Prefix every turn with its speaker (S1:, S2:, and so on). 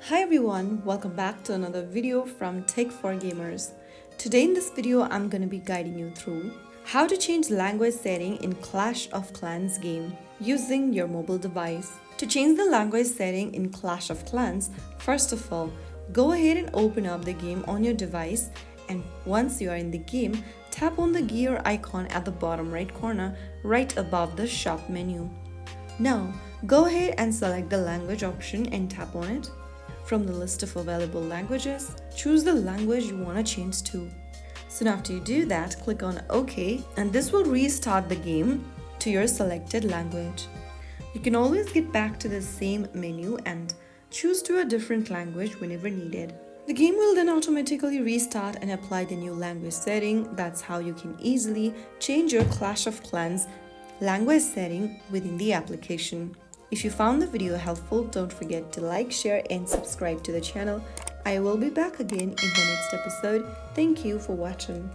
S1: Hi everyone, welcome back to another video from Tech for Gamers. Today in this video, I'm going to be guiding you through how to change language setting in Clash of Clans game using your mobile device. To change the language setting in Clash of Clans, first of all, go ahead and open up the game on your device, and once you are in the game, tap on the gear icon at the bottom right corner right above the shop menu. Now, go ahead and select the language option and tap on it. From the list of available languages, choose the language you want to change to. Soon after you do that, click on OK, and this will restart the game to your selected language. You can always get back to the same menu and choose to a different language whenever needed. The game will then automatically restart and apply the new language setting. That's how you can easily change your Clash of Clans language setting within the application. If you found the video helpful, don't forget to like, share and subscribe to the channel. I will be back again in the next episode. Thank you for watching.